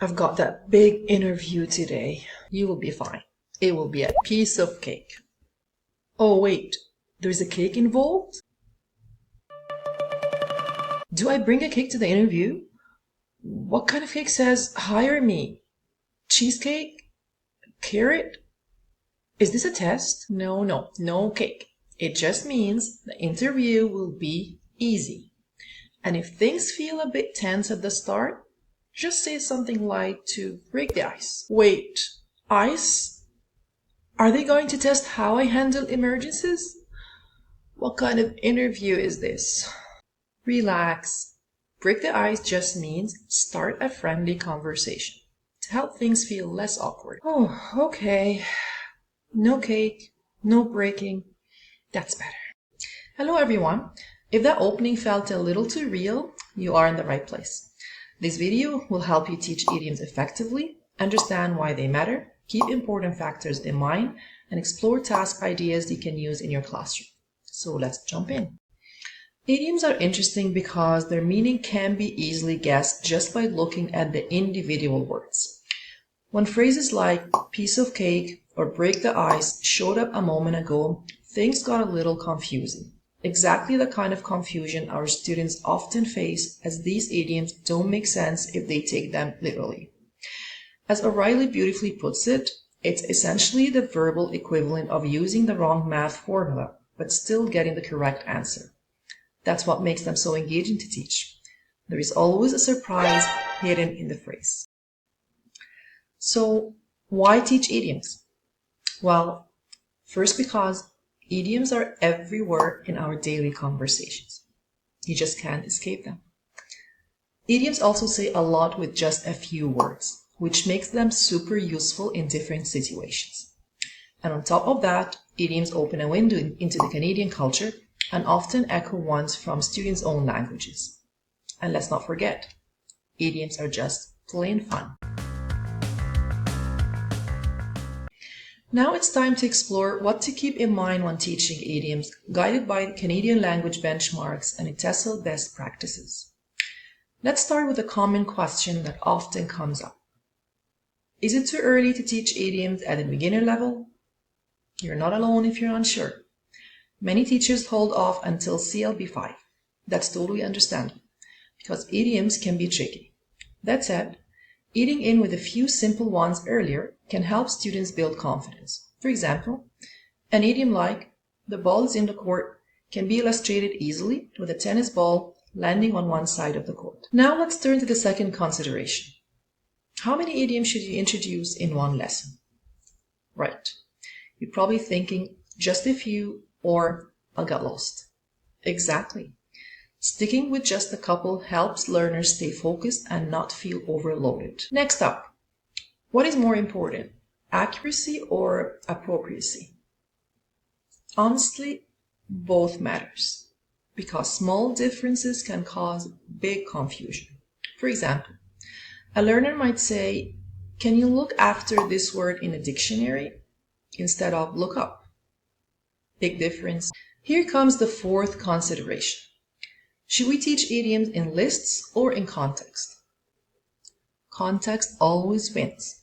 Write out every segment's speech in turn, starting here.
I've got that big interview today. You will be fine. It will be a piece of cake. Oh wait, there's a cake involved? Do I bring a cake to the interview? What kind of cake says hire me? Cheesecake? Carrot? Is this a test? No cake. It just means the interview will be easy. And if things feel a bit tense at the start, just say something light to break the ice. Wait, ice? Are they going to test how I handle emergencies? What kind of interview is this? Relax. Break the ice just means start a friendly conversation to help things feel less awkward. Oh, okay. No cake, no breaking. That's better. Hello everyone. If that opening felt a little too real, you are in the right place. This video will help you teach idioms effectively, understand why they matter, keep important factors in mind, and explore task ideas you can use in your classroom. So let's jump in. Idioms are interesting because their meaning can be easily guessed just by looking at the individual words. When phrases like piece of cake or break the ice showed up a moment ago, things got a little confusing. Exactly the kind of confusion our students often face, as these idioms don't make sense if they take them literally. As O'Reilly beautifully puts it, it's essentially the verbal equivalent of using the wrong math formula, but still getting the correct answer. That's what makes them so engaging to teach. There is always a surprise hidden in the phrase. So, why teach idioms? Well, first because idioms are everywhere in our daily conversations. You just can't escape them. Idioms also say a lot with just a few words, which makes them super useful in different situations. And on top of that, idioms open a window into the Canadian culture and often echo ones from students' own languages. And let's not forget, idioms are just plain fun. Now it's time to explore what to keep in mind when teaching idioms, guided by Canadian language benchmarks and ITESOL best practices. Let's start with a common question that often comes up. Is it too early to teach idioms at the beginner level? You're not alone if you're unsure. Many teachers hold off until CLB 5. That's totally understandable, because idioms can be tricky. That said, eating in with a few simple ones earlier can help students build confidence. For example, an idiom like, the ball is in the court, can be illustrated easily with a tennis ball landing on one side of the court. Now let's turn to the second consideration. How many idioms should you introduce in one lesson? Right. You're probably thinking just a few or I'll get lost. Exactly. Sticking with just a couple helps learners stay focused and not feel overloaded. Next up, what is more important, accuracy or appropriacy? Honestly, both matters, because small differences can cause big confusion. For example, a learner might say, "Can you look after this word in a dictionary?" instead of "look up." Big difference. Here comes the fourth consideration. Should we teach idioms in lists or in context? Context always wins.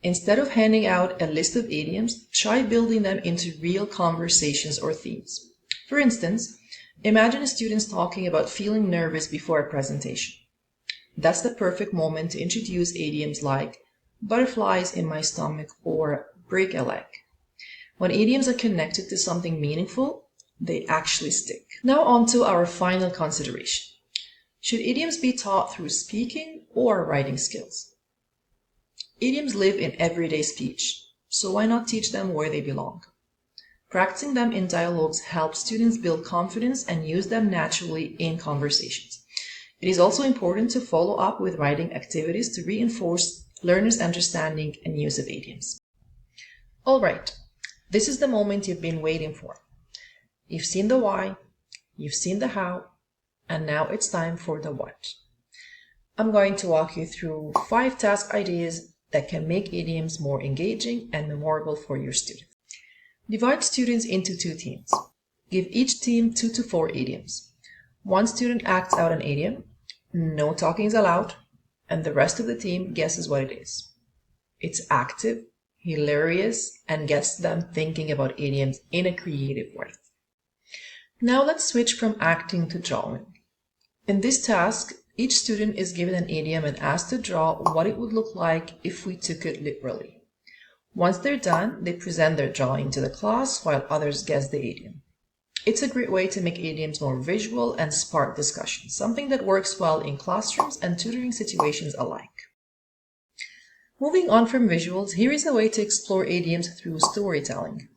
Instead of handing out a list of idioms, try building them into real conversations or themes. For instance, imagine students talking about feeling nervous before a presentation. That's the perfect moment to introduce idioms like butterflies in my stomach or break a leg. When idioms are connected to something meaningful, they actually stick. Now on to our final consideration. Should idioms be taught through speaking or writing skills? Idioms live in everyday speech, so why not teach them where they belong? Practicing them in dialogues helps students build confidence and use them naturally in conversations. It is also important to follow up with writing activities to reinforce learners' understanding and use of idioms. All right. This is the moment you've been waiting for. You've seen the why, you've seen the how, and now it's time for the what. I'm going to walk you through 5 task ideas that can make idioms more engaging and memorable for your students. Divide students into 2 teams. Give each team 2 to 4 idioms. One student acts out an idiom. No talking is allowed. and the rest of the team guesses what it is. It's active, hilarious, and gets them thinking about idioms in a creative way. Now let's switch from acting to drawing. In this task, each student is given an idiom and asked to draw what it would look like if we took it literally. Once they're done, they present their drawing to the class while others guess the idiom. It's a great way to make idioms more visual and spark discussion, something that works well in classrooms and tutoring situations alike. Moving on from visuals, here is a way to explore idioms through storytelling.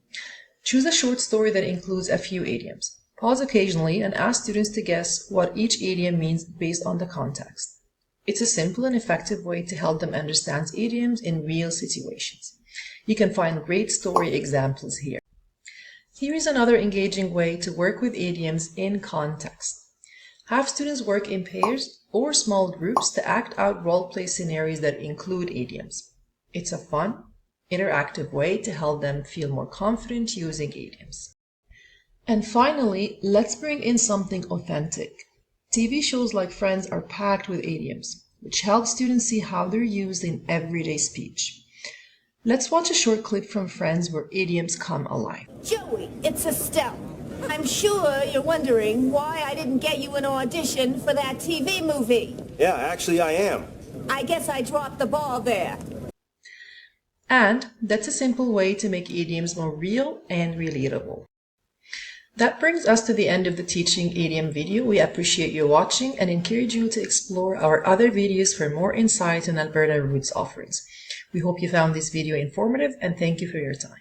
Choose a short story that includes a few idioms. Pause occasionally and ask students to guess what each idiom means based on the context. It's a simple and effective way to help them understand idioms in real situations. You can find great story examples here. Here is another engaging way to work with idioms in context. Have students work in pairs or small groups to act out role-play scenarios that include idioms. It's a fun, interactive way to help them feel more confident using idioms. And finally, let's bring in something authentic. TV shows like Friends are packed with idioms, which help students see how they're used in everyday speech. Let's watch a short clip from Friends where idioms come alive. Joey, it's Estelle. I'm sure you're wondering why I didn't get you an audition for that TV movie. Yeah, actually I am. I guess I dropped the ball there. And that's a simple way to make idioms more real and relatable. That brings us to the end of the Teaching Idiom video. We appreciate you watching and encourage you to explore our other videos for more insights on Alberta Roots offerings. We hope you found this video informative and thank you for your time.